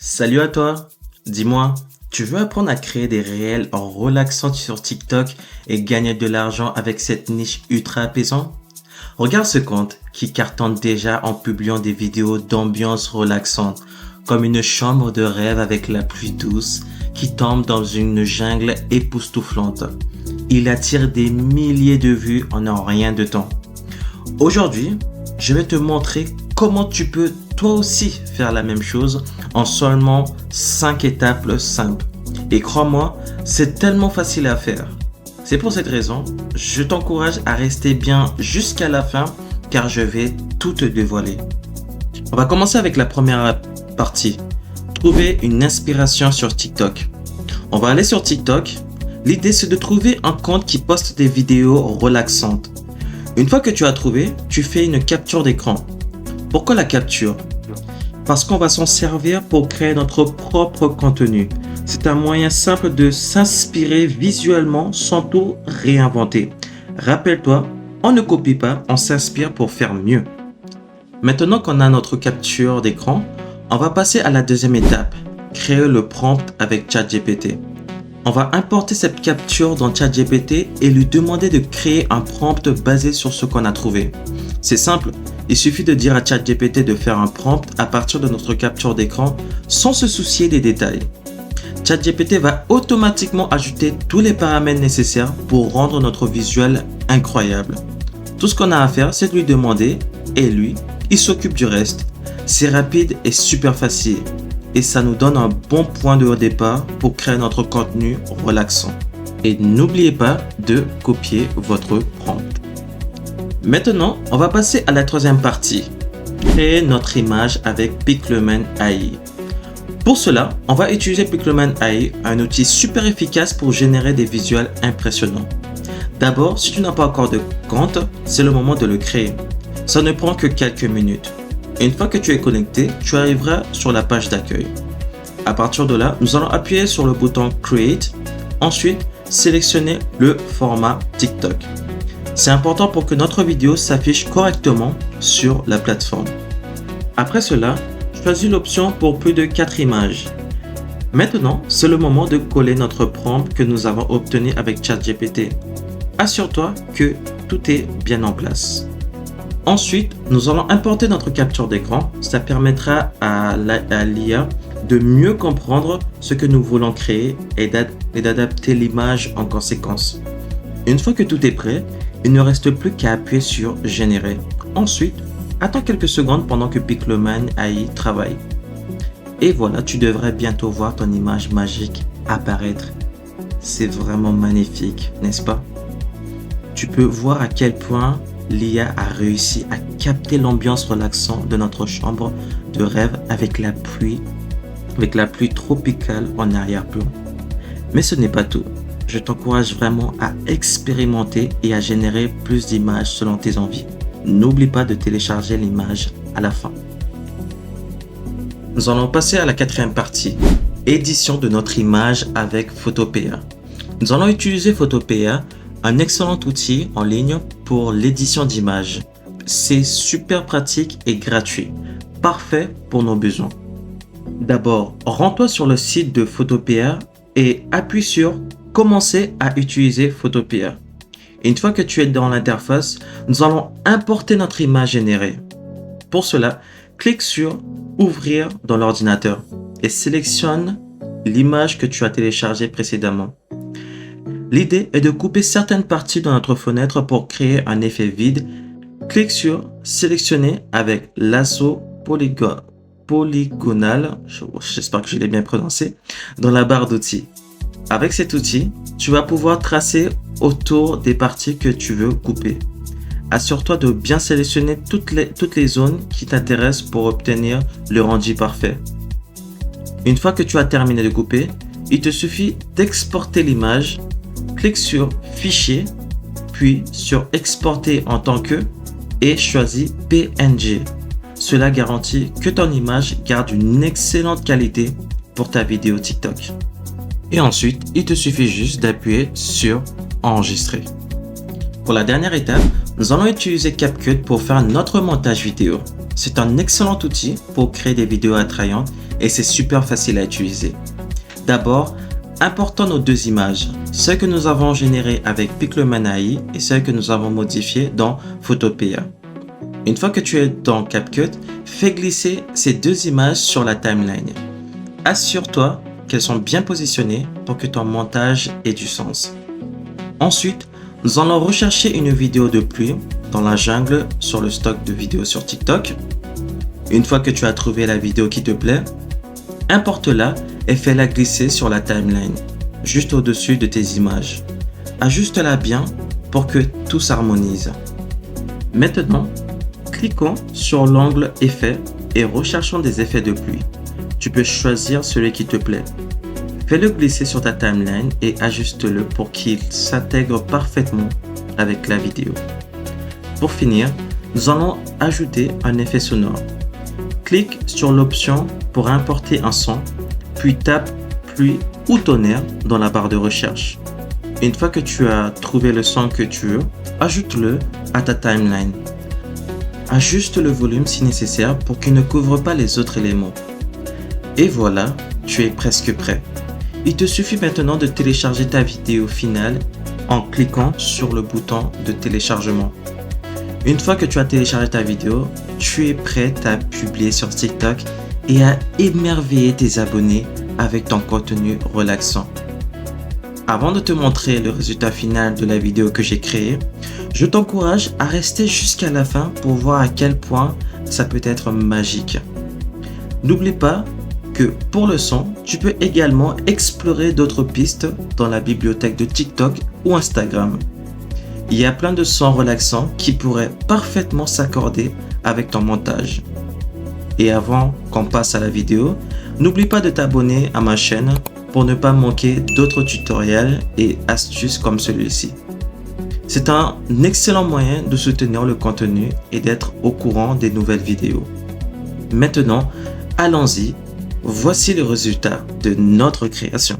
Salut à toi. Dis-moi, tu veux apprendre à créer des réels en relaxant sur TikTok et gagner de l'argent avec cette niche ultra apaisante? Regarde ce compte qui cartonne déjà en publiant des vidéos d'ambiance relaxante, comme une chambre de rêve avec la pluie douce qui tombe dans une jungle époustouflante. Il attire des milliers de vues en un rien de temps. Aujourd'hui, je vais te montrer comment tu peux toi aussi faire la même chose en seulement 5 étapes simples. Et crois-moi, c'est tellement facile à faire. C'est pour cette raison, je t'encourage à rester bien jusqu'à la fin car je vais tout te dévoiler. On va commencer avec la première partie. Trouver une inspiration sur TikTok. On va aller sur TikTok. L'idée c'est de trouver un compte qui poste des vidéos relaxantes. Une fois que tu as trouvé, tu fais une capture d'écran. Pourquoi la capture? Parce qu'on va s'en servir pour créer notre propre contenu. C'est un moyen simple de s'inspirer visuellement sans tout réinventer. Rappelle-toi, on ne copie pas, on s'inspire pour faire mieux. Maintenant qu'on a notre capture d'écran, on va passer à la deuxième étape, créer le prompt avec ChatGPT. On va importer cette capture dans ChatGPT et lui demander de créer un prompt basé sur ce qu'on a trouvé. C'est simple, il suffit de dire à ChatGPT de faire un prompt à partir de notre capture d'écran sans se soucier des détails. ChatGPT va automatiquement ajouter tous les paramètres nécessaires pour rendre notre visuel incroyable. Tout ce qu'on a à faire, c'est de lui demander et lui, il s'occupe du reste. C'est rapide et super facile. Et ça nous donne un bon point de départ pour créer notre contenu relaxant. Et n'oubliez pas de copier votre prompt. Maintenant, on va passer à la troisième partie. Créer notre image avec Pixelman AI. Pour cela, on va utiliser Pixelman AI, un outil super efficace pour générer des visuels impressionnants. D'abord, si tu n'as pas encore de compte, c'est le moment de le créer. Ça ne prend que quelques minutes. Une fois que tu es connecté, tu arriveras sur la page d'accueil. À partir de là, nous allons appuyer sur le bouton Create. Ensuite, sélectionner le format TikTok. C'est important pour que notre vidéo s'affiche correctement sur la plateforme. Après cela, choisis l'option pour plus de 4 images. Maintenant, c'est le moment de coller notre prompt que nous avons obtenu avec ChatGPT. Assure-toi que tout est bien en place. Ensuite, nous allons importer notre capture d'écran. Ça permettra à l'IA de mieux comprendre ce que nous voulons créer et d'adapter l'image en conséquence. Une fois que tout est prêt, il ne reste plus qu'à appuyer sur Générer. Ensuite, attends quelques secondes pendant que Pixelman AI travaille. Et voilà, tu devrais bientôt voir ton image magique apparaître. C'est vraiment magnifique, n'est-ce pas? Tu peux voir à quel point l'IA a réussi à capter l'ambiance relaxante de notre chambre de rêve avec la pluie tropicale en arrière-plan. Mais ce n'est pas tout. Je t'encourage vraiment à expérimenter et à générer plus d'images selon tes envies. N'oublie pas de télécharger l'image à la fin. Nous allons passer à la quatrième partie, édition de notre image avec Photopea. Nous allons utiliser Photopea, un excellent outil en ligne pour l'édition d'images. C'est super pratique et gratuit, parfait pour nos besoins. D'abord, rends-toi sur le site de Photopea et appuie sur Commencer à utiliser Photopea. Une fois que tu es dans l'interface, nous allons importer notre image générée. Pour cela, clique sur Ouvrir dans l'ordinateur et sélectionne l'image que tu as téléchargée précédemment. L'idée est de couper certaines parties de notre fenêtre pour créer un effet vide. Clique sur Sélectionner avec lasso polygonal, j'espère que je l'ai bien prononcé, dans la barre d'outils. Avec cet outil, tu vas pouvoir tracer autour des parties que tu veux couper. Assure-toi de bien sélectionner toutes les zones qui t'intéressent pour obtenir le rendu parfait. Une fois que tu as terminé de couper, il te suffit d'exporter l'image. Clique sur Fichier, puis sur Exporter en tant que et choisis PNG. Cela garantit que ton image garde une excellente qualité pour ta vidéo TikTok. Et ensuite, il te suffit juste d'appuyer sur Enregistrer. Pour la dernière étape, nous allons utiliser CapCut pour faire notre montage vidéo. c'est un excellent outil pour créer des vidéos attrayantes et c'est super facile à utiliser. D'abord, importons nos deux images, celles que nous avons générées avec Pictoline AI et celles que nous avons modifiées dans Photopea. Une fois que tu es dans CapCut, fais glisser ces deux images sur la timeline. Assure-toi qu'elles sont bien positionnées pour que ton montage ait du sens. Ensuite, nous allons rechercher une vidéo de pluie dans la jungle sur le stock de vidéos sur TikTok. Une fois que tu as trouvé la vidéo qui te plaît, importe-la et fais-la glisser sur la timeline, juste au-dessus de tes images. Ajuste-la bien pour que tout s'harmonise. Maintenant, cliquons sur l'onglet Effets et recherchons des effets de pluie. Tu peux choisir celui qui te plaît. Fais-le glisser sur ta timeline et ajuste-le pour qu'il s'intègre parfaitement avec la vidéo. Pour finir, nous allons ajouter un effet sonore. Clique sur l'option pour importer un son, puis tape pluie ou tonnerre dans la barre de recherche. Une fois que tu as trouvé le son que tu veux, ajoute-le à ta timeline. Ajuste le volume si nécessaire pour qu'il ne couvre pas les autres éléments. Et voilà, tu es presque prêt. Il te suffit maintenant de télécharger ta vidéo finale en cliquant sur le bouton de téléchargement. Une fois que tu as téléchargé ta vidéo, tu es prêt à publier sur TikTok et à émerveiller tes abonnés avec ton contenu relaxant. Avant de te montrer le résultat final de la vidéo que j'ai créée, je t'encourage à rester jusqu'à la fin pour voir à quel point ça peut être magique. N'oublie pas que pour le son, tu peux également explorer d'autres pistes dans la bibliothèque de TikTok ou Instagram. Il y a plein de sons relaxants qui pourraient parfaitement s'accorder avec ton montage. Et avant qu'on passe à la vidéo, n'oublie pas de t'abonner à ma chaîne pour ne pas manquer d'autres tutoriels et astuces comme celui-ci. C'est un excellent moyen de soutenir le contenu et d'être au courant des nouvelles vidéos. Maintenant, allons-y. Voici le résultat de notre création.